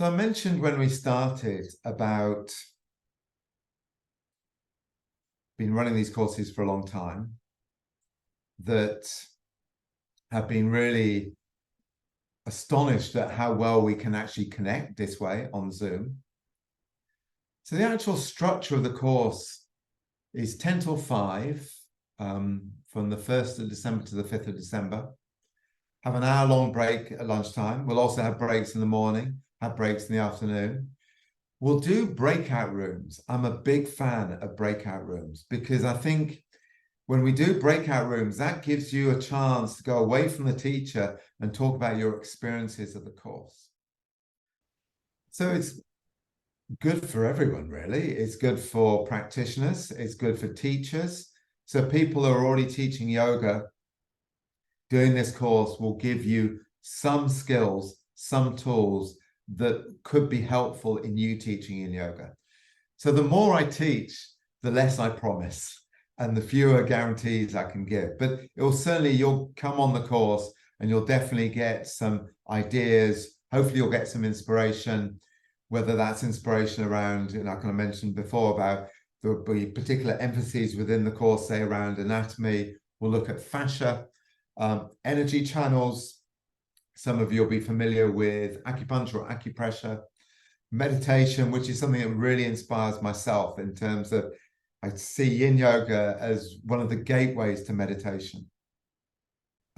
So I mentioned when we started about been running these courses for a long time that have been really astonished at how well we can actually connect this way on Zoom. So the actual structure of the course is 10 till 5 from the 1st of December to the 5th of December. Have an hour-long break at lunchtime. We'll also have breaks in the morning, have breaks in the afternoon. We'll do breakout rooms. I'm a big fan of breakout rooms because I think when we do breakout rooms, that gives you a chance to go away from the teacher and talk about your experiences of the course. So it's good for everyone, really. It's good for practitioners. It's good for teachers. So people who are already teaching yoga, doing this course will give you some skills, some tools that could be helpful in you teaching in yoga. So the more I teach, the less I promise and the fewer guarantees I can give. But it will certainly, you'll come on the course and you'll definitely get some ideas. Hopefully you'll get some inspiration, whether that's inspiration around, like I mentioned before, about there will be particular emphases within the course, say around anatomy. We'll look at fascia, energy channels. Some of you will be familiar with acupuncture or acupressure, meditation, which is something that really inspires myself in terms of, I see yin yoga as one of the gateways to meditation.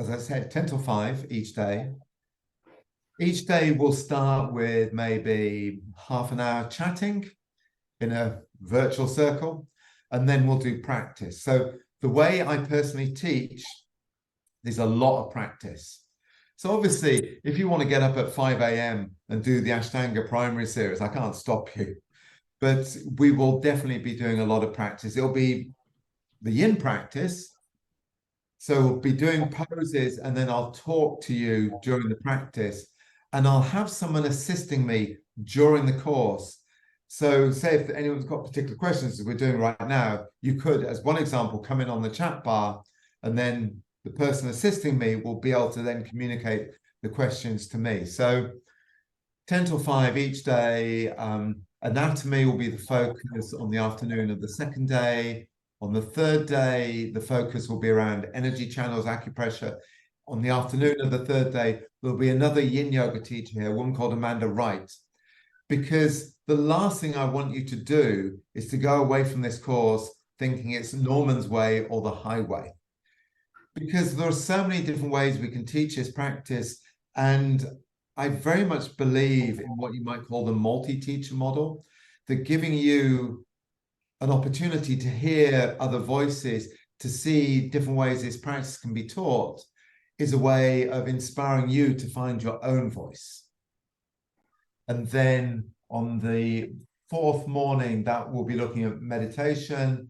As I said, 10 till 5 each day. Each day we'll start with maybe half an hour chatting in a virtual circle, and then we'll do practice. So the way I personally teach, there's a lot of practice. So obviously, if you want to get up at 5 a.m. and do the Ashtanga primary series, I can't stop you. But we will definitely be doing a lot of practice. It'll be the yin practice. So we'll be doing poses, and then I'll talk to you during the practice, and I'll have someone assisting me during the course. So say if anyone's got particular questions, as we're doing right now, you could, as one example, come in on the chat bar, and then the person assisting me will be able to then communicate the questions to me. So 10 till 5 each day. Anatomy will be the focus on the afternoon of the second day. On the third day, the focus will be around energy channels, acupressure. On the afternoon of the third day, there'll be another yin yoga teacher here, a woman called Amanda Wright. Because the last thing I want you to do is to go away from this course thinking it's Norman's way or the highway. Because there are so many different ways we can teach this practice. And I very much believe in what you might call the multi-teacher model, that giving you an opportunity to hear other voices, to see different ways this practice can be taught, is a way of inspiring you to find your own voice. And then on the fourth morning, that we'll be looking at meditation.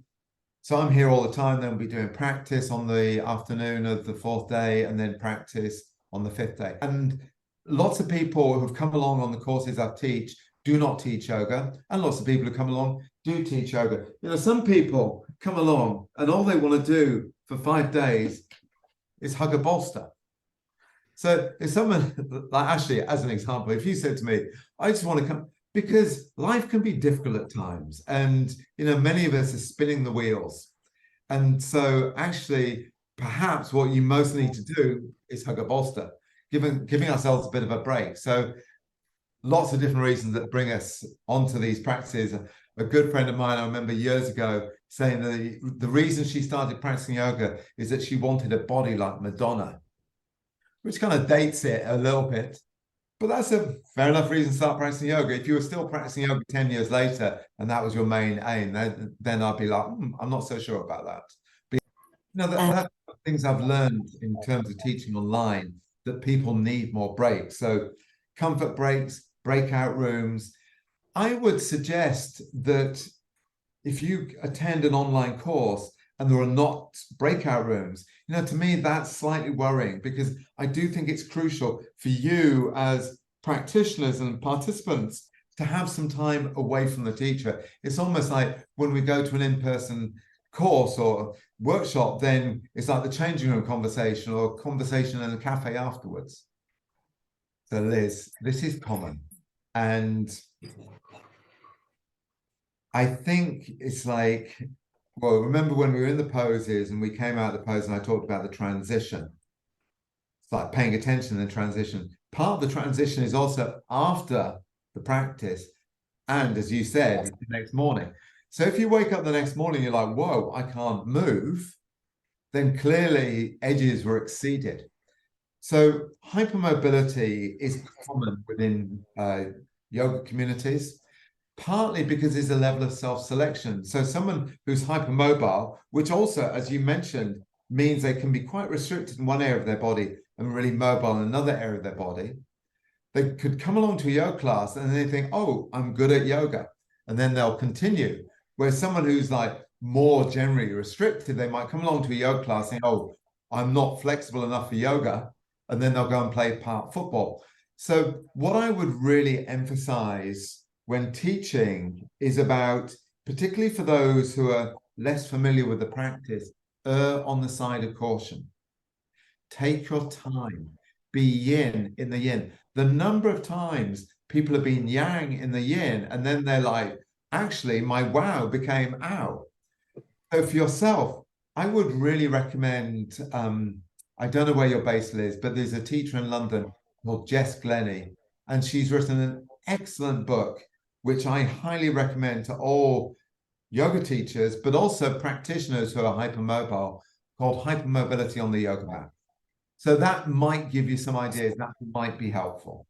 So I'm here all the time. Then we'll be doing practice on the afternoon of the fourth day, and then practice on the fifth day. And lots of people who've come along on the courses I teach do not teach yoga, and lots of people who come along do teach yoga. You know, some people come along and all they want to do for 5 days is hug a bolster. So if someone, like Ashley, as an example, if you said to me, I just want to come, because life can be difficult at times, and you know, many of us are spinning the wheels. And so actually, perhaps what you most need to do is hug a bolster, giving ourselves a bit of a break. So lots of different reasons that bring us onto these practices. A good friend of mine, I remember years ago, saying that the reason she started practicing yoga is that she wanted a body like Madonna, which kind of dates it a little bit. But that's a fair enough reason to start practicing yoga. If you were still practicing yoga 10 years later and that was your main aim, then I'd be like, I'm not so sure about that. But you know, that's things I've learned in terms of teaching online, that people need more breaks. So comfort breaks, breakout rooms. I would suggest that if you attend an online course and there are not breakout rooms, you know, to me, that's slightly worrying, because I do think it's crucial for you as practitioners and participants to have some time away from the teacher. It's almost like when we go to an in-person course or workshop, then it's like the changing room conversation or conversation in a cafe afterwards. So Liz, this is common. And I think it's like, well, remember when we were in the poses and we came out of the pose and I talked about the transition. It's like paying attention in the transition. Part of the transition is also after the practice. And as you said, the next morning. So if you wake up the next morning, you're like, whoa, I can't move, then clearly edges were exceeded. So hypermobility is common within yoga communities, partly because there's a level of self-selection. So someone who's hypermobile, which also, as you mentioned, means they can be quite restricted in one area of their body and really mobile in another area of their body. They could come along to a yoga class and they think, oh, I'm good at yoga. And then they'll continue. Whereas someone who's like more generally restricted, they might come along to a yoga class saying, oh, I'm not flexible enough for yoga. And then they'll go and play park football. So what I would really emphasize when teaching is about, particularly for those who are less familiar with the practice, err on the side of caution. Take your time. Be yin in the yin. The number of times people have been yang in the yin, and then they're like, actually, my wow became ow. So for yourself, I would really recommend, I don't know where your base is, but there's a teacher in London called Jess Glennie, and she's written an excellent book, which I highly recommend to all yoga teachers, but also practitioners who are hypermobile, called Hypermobility on the Yoga Mat. So that might give you some ideas. That might be helpful.